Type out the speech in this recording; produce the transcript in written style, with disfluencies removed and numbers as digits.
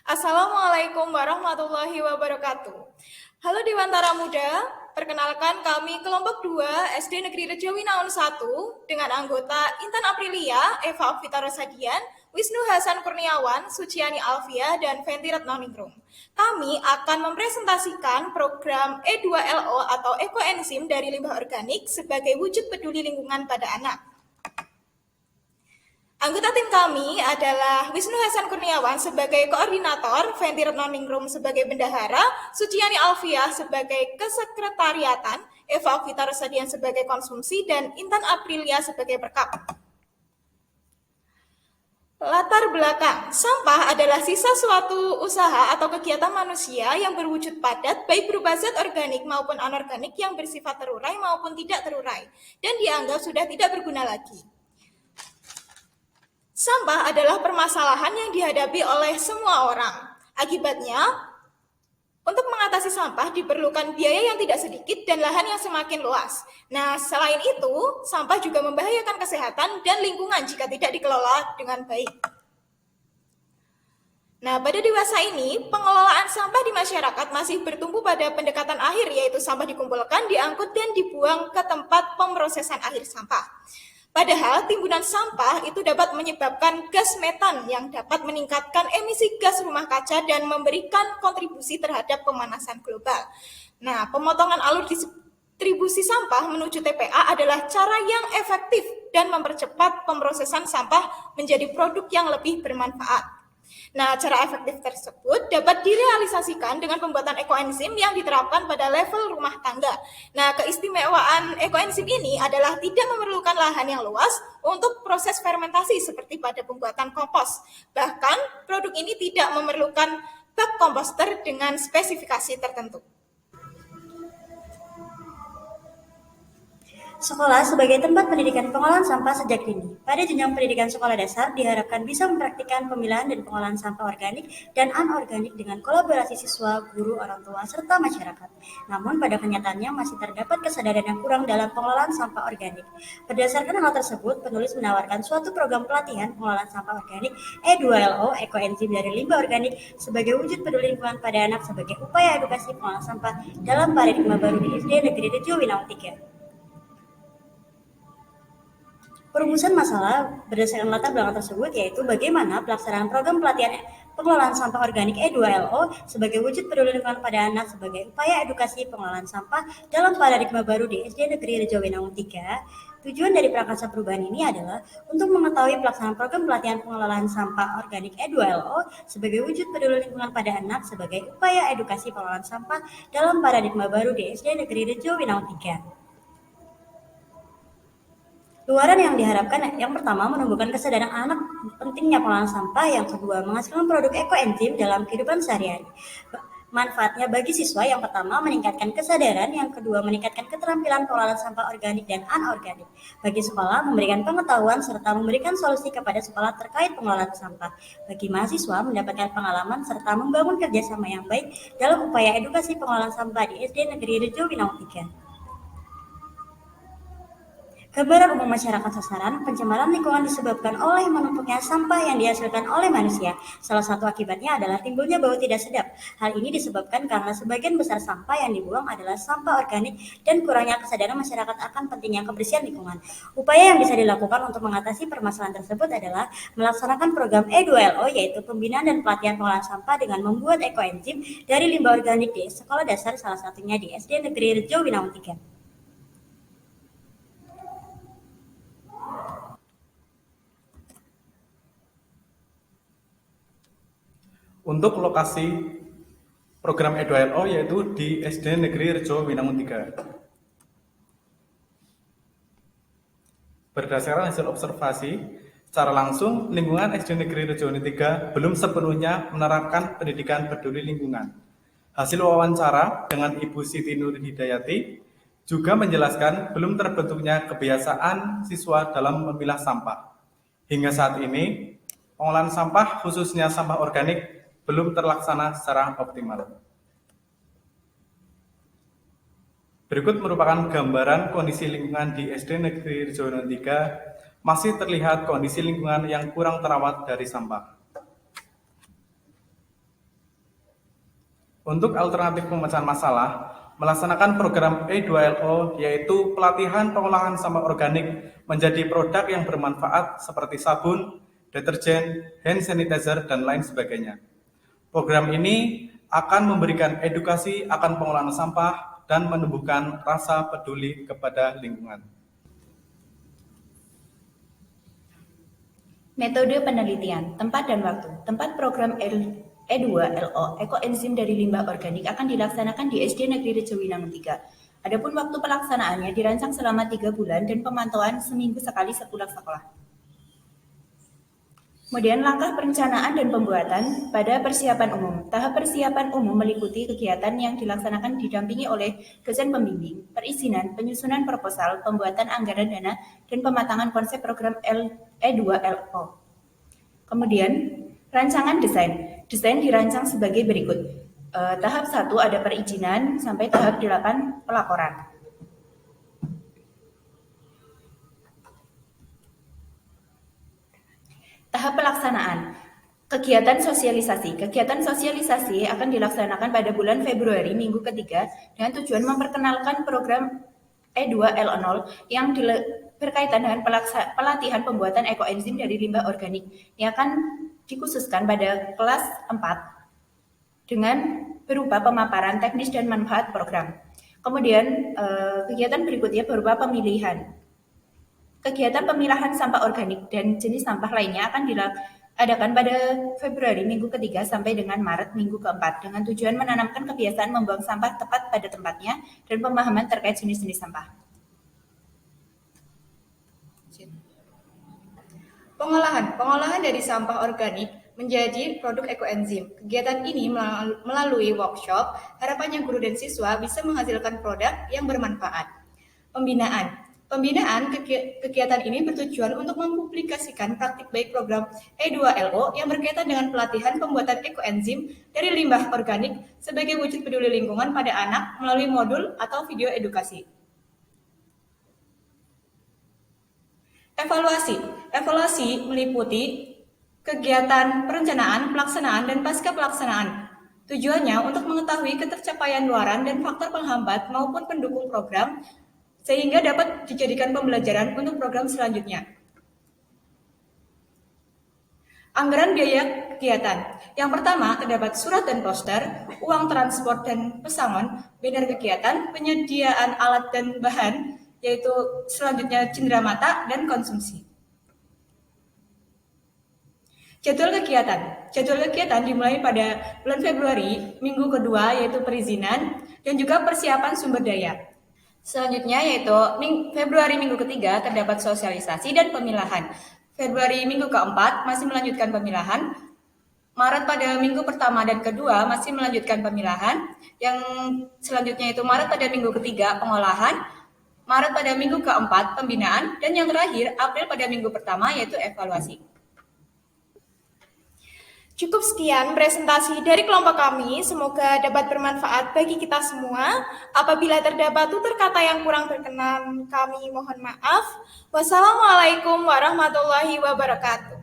Assalamualaikum warahmatullahi wabarakatuh. Halo Dewantara Muda, perkenalkan kami kelompok 2 SD Negeri Rejo Winaun 1 dengan anggota Intan Aprilia, Eva Okvita Rosadian, Wisnu Hasan Kurniawan, Suciani Alfia, dan Fenty Retnoningrum. Kami akan mempresentasikan program E2LO atau ekoenzim dari limbah organik sebagai wujud peduli lingkungan pada anak. Anggota tim kami adalah Wisnu Hasan Kurniawan sebagai koordinator, Fenty Retnoningrum sebagai bendahara, Suciani Alfia sebagai kesekretariatan, Eva Okvita Rosadian sebagai konsumsi, dan Intan Aprilia sebagai perkap. Latar belakang, sampah adalah sisa suatu usaha atau kegiatan manusia yang berwujud padat, baik berupa zat organik maupun anorganik yang bersifat terurai maupun tidak terurai, dan dianggap sudah tidak berguna lagi. Sampah adalah permasalahan yang dihadapi oleh semua orang. Akibatnya, untuk mengatasi sampah diperlukan biaya yang tidak sedikit dan lahan yang semakin luas. Nah, selain itu, sampah juga membahayakan kesehatan dan lingkungan jika tidak dikelola dengan baik. Nah, pada dewasa ini, pengelolaan sampah di masyarakat masih bertumpu pada pendekatan akhir, yaitu sampah dikumpulkan, diangkut, dan dibuang ke tempat pemrosesan akhir sampah. Padahal timbunan sampah itu dapat menyebabkan gas metan yang dapat meningkatkan emisi gas rumah kaca dan memberikan kontribusi terhadap pemanasan global. Nah, pemotongan alur distribusi sampah menuju TPA adalah cara yang efektif dan mempercepat pemrosesan sampah menjadi produk yang lebih bermanfaat. Nah, cara efektif tersebut dapat direalisasikan dengan pembuatan ekoenzim yang diterapkan pada level rumah tangga. Nah, keistimewaan ekoenzim ini adalah tidak memerlukan lahan yang luas untuk proses fermentasi seperti pada pembuatan kompos. Bahkan, produk ini tidak memerlukan bak komposter dengan spesifikasi tertentu. Sekolah sebagai tempat pendidikan pengolahan sampah sejak dini. Pada jenjang pendidikan sekolah dasar diharapkan bisa mempraktikkan pemilahan dan pengolahan sampah organik dan anorganik dengan kolaborasi siswa, guru, orang tua, serta masyarakat. Namun pada kenyataannya masih terdapat kesadaran yang kurang dalam pengelolaan sampah organik. Berdasarkan hal tersebut, penulis menawarkan suatu program pelatihan pengelolaan sampah organik E2LO, ekoenzim dari limbah organik, sebagai wujud peduli lingkungan pada anak sebagai upaya edukasi pengolahan sampah dalam paradigma baru di SD Negeri Rejo Winaun 3. Perumusan masalah berdasarkan latar belakang tersebut yaitu bagaimana pelaksanaan program pelatihan pengelolaan sampah organik E2LO sebagai wujud peduli lingkungan pada anak sebagai upaya edukasi pengelolaan sampah dalam paradigma baru di SD Negeri Rejo Winaun 3. Tujuan dari prakarsa perubahan ini adalah untuk mengetahui pelaksanaan program pelatihan pengelolaan sampah organik E2LO sebagai wujud peduli lingkungan pada anak sebagai upaya edukasi pengelolaan sampah dalam paradigma baru di SD Negeri Rejo Winaun 3. Luaran yang diharapkan yang pertama menumbuhkan kesadaran anak pentingnya pengolahan sampah, yang kedua menghasilkan produk ekoenzim dalam kehidupan sehari-hari. Manfaatnya bagi siswa yang pertama meningkatkan kesadaran, yang kedua meningkatkan keterampilan pengolahan sampah organik dan anorganik. Bagi sekolah memberikan pengetahuan serta memberikan solusi kepada sekolah terkait pengelolaan sampah. Bagi mahasiswa mendapatkan pengalaman serta membangun kerjasama yang baik dalam upaya edukasi pengolahan sampah di SD Negeri Rejo Winaun 3. Gambaran umum masyarakat sasaran, pencemaran lingkungan disebabkan oleh menumpuknya sampah yang dihasilkan oleh manusia. Salah satu akibatnya adalah timbulnya bau tidak sedap. Hal ini disebabkan karena sebagian besar sampah yang dibuang adalah sampah organik dan kurangnya kesadaran masyarakat akan pentingnya kebersihan lingkungan. Upaya yang bisa dilakukan untuk mengatasi permasalahan tersebut adalah melaksanakan program E2LO, yaitu pembinaan dan pelatihan pengolahan sampah dengan membuat ekoenzim dari limbah organik di sekolah dasar, salah satunya di SD Negeri Rejo Winaun 3. Untuk lokasi program E2LO yaitu di SD Negeri Rejo Winaun 3. Berdasarkan hasil observasi, secara langsung lingkungan SD Negeri Rejo Winaun 3 belum sepenuhnya menerapkan pendidikan peduli lingkungan. Hasil wawancara dengan Ibu Siti Nur Hidayati juga menjelaskan belum terbentuknya kebiasaan siswa dalam memilah sampah. Hingga saat ini, pengolahan sampah khususnya sampah organik belum terlaksana secara optimal. Berikut merupakan gambaran kondisi lingkungan di SD Negeri Rejo Winaun 3. Masih terlihat kondisi lingkungan yang kurang terawat dari sampah. Untuk alternatif pemecahan masalah, melaksanakan program E2LO yaitu pelatihan pengolahan sampah organik menjadi produk yang bermanfaat seperti sabun, deterjen, hand sanitizer, dan lain sebagainya. Program ini akan memberikan edukasi akan pengolahan sampah dan menumbuhkan rasa peduli kepada lingkungan. Metode penelitian, tempat dan waktu. Tempat program E2LO, ekoenzim dari limbah organik akan dilaksanakan di SD Negeri Rejowinangun 3. Adapun waktu pelaksanaannya dirancang selama 3 bulan dan pemantauan seminggu sekali sepulang sekolah. Kemudian langkah perencanaan dan pembuatan pada persiapan umum. Tahap persiapan umum meliputi kegiatan yang dilaksanakan didampingi oleh dosen pembimbing, perizinan, penyusunan proposal, pembuatan anggaran dana, dan pematangan konsep program E2LO. Kemudian rancangan desain. Desain dirancang sebagai berikut. Tahap 1 ada perizinan sampai tahap 8 pelaporan. Tahap pelaksanaan. Kegiatan sosialisasi. Kegiatan sosialisasi akan dilaksanakan pada bulan Februari minggu ketiga dengan tujuan memperkenalkan program E2LO yang berkaitan dengan pelatihan pembuatan ekoenzim dari limbah organik yang akan dikhususkan pada kelas 4 dengan berupa pemaparan teknis dan manfaat program. Kemudian kegiatan berikutnya berupa pemilihan. Kegiatan pemilahan sampah organik dan jenis sampah lainnya akan diadakan pada Februari minggu ketiga sampai dengan Maret minggu keempat dengan tujuan menanamkan kebiasaan membuang sampah tepat pada tempatnya dan pemahaman terkait jenis-jenis sampah. Pengolahan dari sampah organik menjadi produk ekoenzim. Kegiatan ini melalui workshop, harapannya guru dan siswa bisa menghasilkan produk yang bermanfaat. Pembinaan kegiatan ini bertujuan untuk mempublikasikan praktik baik program E2LO yang berkaitan dengan pelatihan pembuatan ekoenzim dari limbah organik sebagai wujud peduli lingkungan pada anak melalui modul atau video edukasi. Evaluasi meliputi kegiatan perencanaan, pelaksanaan, dan pasca pelaksanaan. Tujuannya untuk mengetahui ketercapaian luaran dan faktor penghambat maupun pendukung program sehingga dapat dijadikan pembelajaran untuk program selanjutnya. Anggaran biaya kegiatan. Yang pertama, terdapat surat dan poster, uang transport dan pesangon, banner kegiatan, penyediaan alat dan bahan, yaitu selanjutnya cenderamata dan konsumsi. Jadwal kegiatan dimulai pada bulan Februari, minggu kedua, yaitu perizinan, dan juga persiapan sumber daya. Selanjutnya yaitu Februari minggu ketiga terdapat sosialisasi dan pemilahan. Februari minggu keempat masih melanjutkan pemilahan. Maret pada minggu pertama dan kedua masih melanjutkan pemilahan. Yang selanjutnya itu Maret pada minggu ketiga pengolahan. Maret pada minggu keempat pembinaan. Dan yang terakhir April pada minggu pertama yaitu evaluasi. Cukup sekian presentasi dari kelompok kami, semoga dapat bermanfaat bagi kita semua. Apabila terdapat tutur kata yang kurang berkenan, kami mohon maaf. Wassalamualaikum warahmatullahi wabarakatuh.